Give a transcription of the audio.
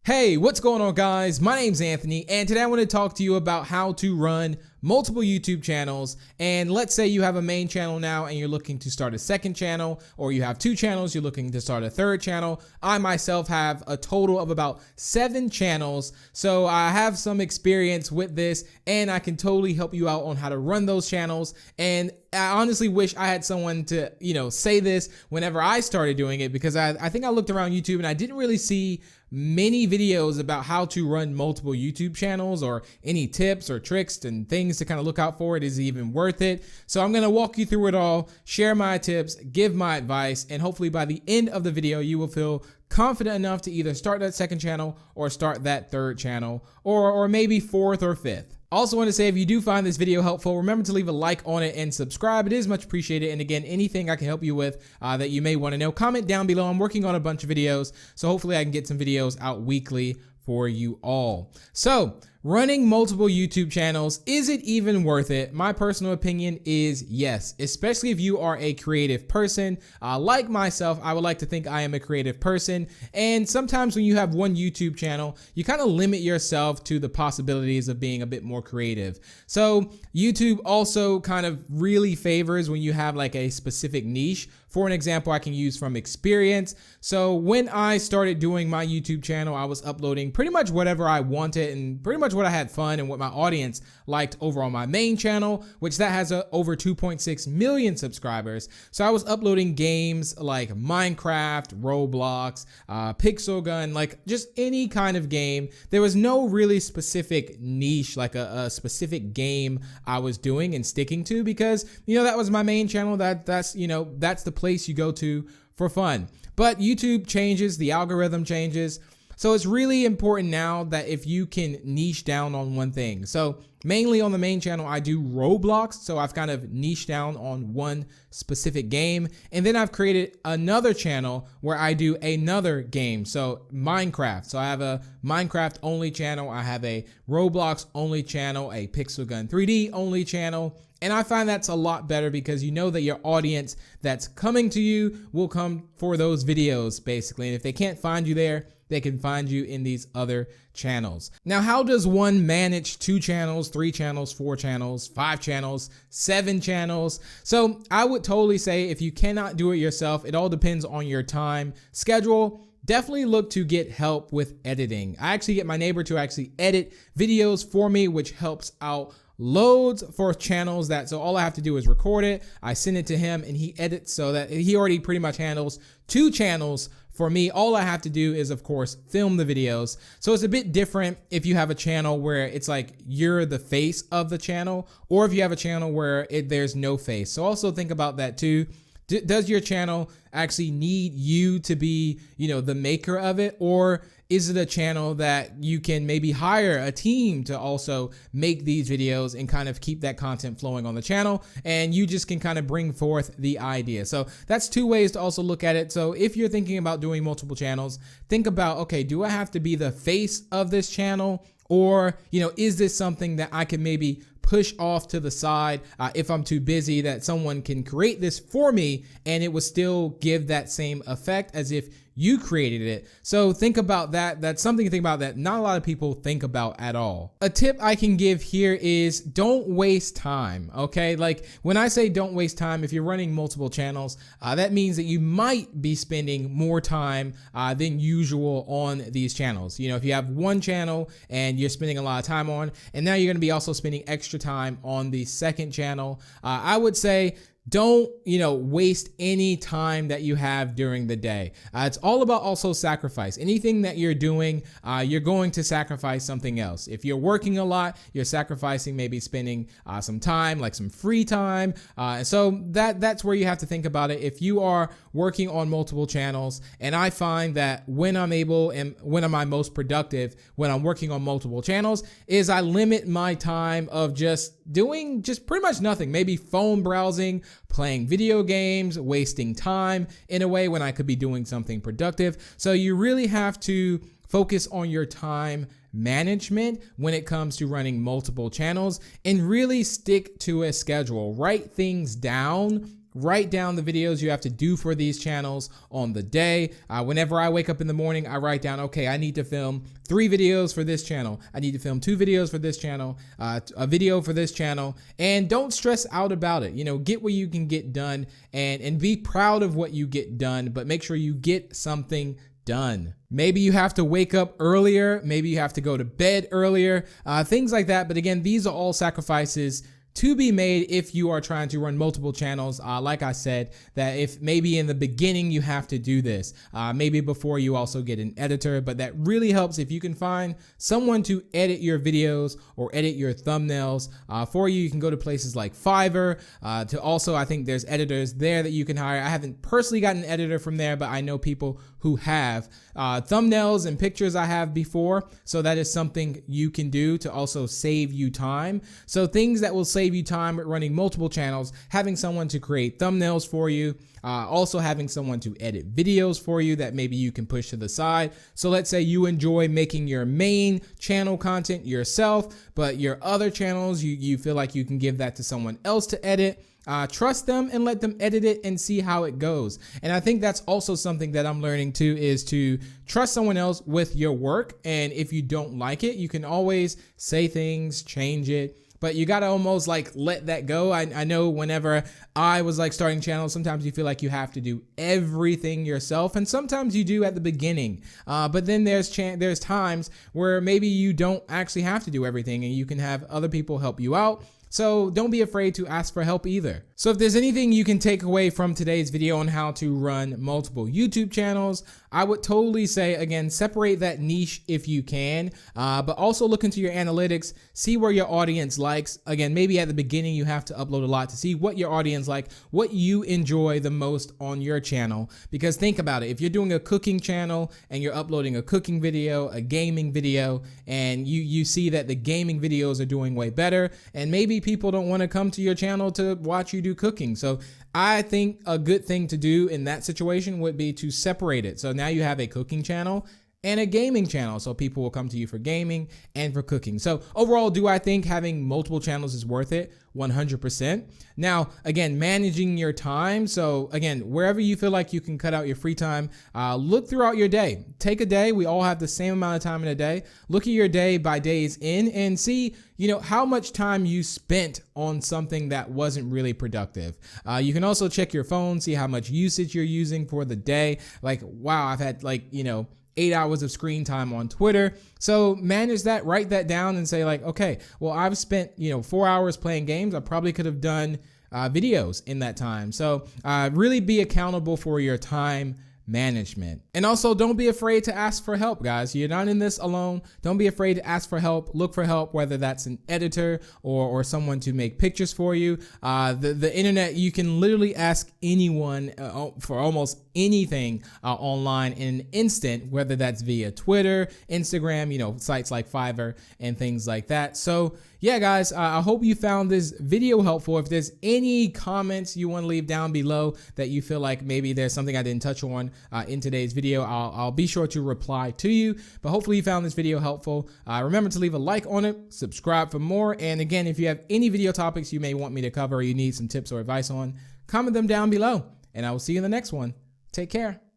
Hey, what's going on, guys? My name's Anthony, and today I want to talk to you about how to run multiple YouTube channels. And let's say you have a main channel now and you're looking to start a second channel, or you have two channels, you're looking to start a third channel. I myself have a total of about 7 channels, so I have some experience with this and I can totally help you out on how to run those channels. And I honestly wish I had someone to, say this whenever I started doing it, because I think I looked around YouTube and I didn't really see many videos about how to run multiple YouTube channels, or any tips or tricks and things to kind of look out for. Is it even worth it? So I'm going to walk you through it all, share my tips, give my advice, and hopefully by the end of the video, you will feel confident enough to either start that second channel or start that third channel, or maybe fourth or fifth. Also want to say, if you do find this video helpful, remember to leave a like on it and subscribe. It is much appreciated. And again, anything I can help you with that you may want to know, comment down below. I'm working on a bunch of videos, so hopefully I can get some videos out weekly for you all. So, running multiple YouTube channels, is it even worth it? My personal opinion is yes, especially if you are a creative person. Like myself, I would like to think I am a creative person. And sometimes when you have one YouTube channel, you kind of limit yourself to the possibilities of being a bit more creative. So YouTube also kind of really favors when you have like a specific niche. For an example, I can use from experience. So when I started doing my YouTube channel, I was uploading pretty much whatever I wanted and pretty much what I had fun and what my audience liked over on my main channel, which that has over 2.6 million subscribers. So I was uploading games like Minecraft, Roblox, Pixel Gun, like just any kind of game. There was no really specific niche, like a specific game I was doing and sticking to, because that was my main channel. That's the place you go to for fun. But YouTube changes, the algorithm changes. So it's really important now that if you can niche down on one thing. So mainly on the main channel, I do Roblox. So I've kind of niched down on one specific game. And then I've created another channel where I do another game. So Minecraft. So I have a Minecraft only channel. I have a Roblox only channel, a Pixel Gun 3D only channel. And I find that's a lot better, because you know that your audience that's coming to you will come for those videos, basically. And if they can't find you there, they can find you in these other channels. Now, how does one manage 2 channels, 3 channels, 4 channels, 5 channels, 7 channels? So I would totally say, if you cannot do it yourself, it all depends on your time schedule. Definitely look to get help with editing. I actually get my neighbor to actually edit videos for me, which helps out loads for channels. So all I have to do is record it, I send it to him, and he edits, so that he already pretty much handles 2 channels for me. All I have to do is, of course, film the videos. So it's a bit different if you have a channel where it's like you're the face of the channel, or if you have a channel where there's no face. So also think about that too. Does your channel actually need you to be, the maker of it? Or is it a channel that you can maybe hire a team to also make these videos and kind of keep that content flowing on the channel, and you just can kind of bring forth the idea? So that's 2 ways to also look at it. So if you're thinking about doing multiple channels, think about, okay, do I have to be the face of this channel? Or, is this something that I can maybe push off to the side if I'm too busy, that someone can create this for me and it will still give that same effect as if you created it? So think about that. That's something to think about that not a lot of people think about at all. A tip I can give here is don't waste time, okay? Like when I say don't waste time, if you're running multiple channels, that means that you might be spending more time than usual on these channels. If you have one channel and you're spending a lot of time on, and now you're gonna be also spending extra time on the second channel, I would say don't, waste any time that you have during the day. It's all about also sacrifice. Anything that you're doing, you're going to sacrifice something else. If you're working a lot, you're sacrificing maybe spending some time, like some free time. And so that's where you have to think about it. If you are working on multiple channels, and I find that when I'm able and when am I most productive when I'm working on multiple channels, is I limit my time of just doing pretty much nothing. Maybe phone browsing, playing video games, wasting time in a way when I could be doing something productive. So you really have to focus on your time management when it comes to running multiple channels, and really stick to a schedule. Write things down write down the videos you have to do for these channels on the day. Whenever I wake up in the morning, I write down, okay, I need to film 3 videos for this channel. I need to film 2 videos for this channel, a video for this channel, and don't stress out about it. You know, get what you can get done and be proud of what you get done, but make sure you get something done. Maybe you have to wake up earlier. Maybe you have to go to bed earlier, things like that. But again, these are all sacrifices to be made if you are trying to run multiple channels. Like I said, that if maybe in the beginning you have to do this, maybe before you also get an editor, but that really helps if you can find someone to edit your videos or edit your thumbnails for you. You can go to places like Fiverr to also, I think there's editors there that you can hire. I haven't personally gotten an editor from there, but I know people who have. Thumbnails and pictures I have before, so that is something you can do to also save you time. So things that will save you time running multiple channels, having someone to create thumbnails for you, also having someone to edit videos for you that maybe you can push to the side. So let's say you enjoy making your main channel content yourself, but your other channels, you feel like you can give that to someone else to edit. Trust them and let them edit it and see how it goes. And I think that's also something that I'm learning too, is to trust someone else with your work. And if you don't like it, you can always say things, change it, but you got to almost like let that go. I know whenever I was like starting channels, sometimes you feel like you have to do everything yourself, and sometimes you do at the beginning. But then there's times where maybe you don't actually have to do everything and you can have other people help you out. So don't be afraid to ask for help either. So if there's anything you can take away from today's video on how to run multiple YouTube channels, I would totally say, again, separate that niche if you can, but also look into your analytics, see where your audience likes. Again, maybe at the beginning you have to upload a lot to see what your audience like, what you enjoy the most on your channel. Because think about it, if you're doing a cooking channel and you're uploading a cooking video, a gaming video, and you see that the gaming videos are doing way better, and maybe people don't want to come to your channel to watch you do cooking. So I think a good thing to do in that situation would be to separate it. So now you have a cooking channel and a gaming channel. So people will come to you for gaming and for cooking. So overall, do I think having multiple channels is worth it? 100%. Now, again, managing your time. So again, wherever you feel like you can cut out your free time, look throughout your day. Take a day. We all have the same amount of time in a day. Look at your day by days in and see, how much time you spent on something that wasn't really productive. You can also check your phone, see how much usage you're using for the day. Like, wow, I've had 8 hours of screen time on Twitter. So manage that, write that down and say like, okay, well, I've spent, 4 hours playing games. I probably could have done videos in that time. So really be accountable for your time management. And also don't be afraid to ask for help, guys. You're not in this alone. Don't be afraid to ask for help. Look for help, whether that's an editor or someone to make pictures for you. The internet, you can literally ask anyone for almost anything online in an instant, whether that's via Twitter, Instagram, sites like Fiverr and things like that. So yeah, guys, I hope you found this video helpful. If there's any comments you want to leave down below that you feel like maybe there's something I didn't touch on in today's video, I'll be sure to reply to you. But hopefully you found this video helpful. Remember to leave a like on it, subscribe for more. And again, if you have any video topics you may want me to cover or you need some tips or advice on, comment them down below. And I will see you in the next one. Take care.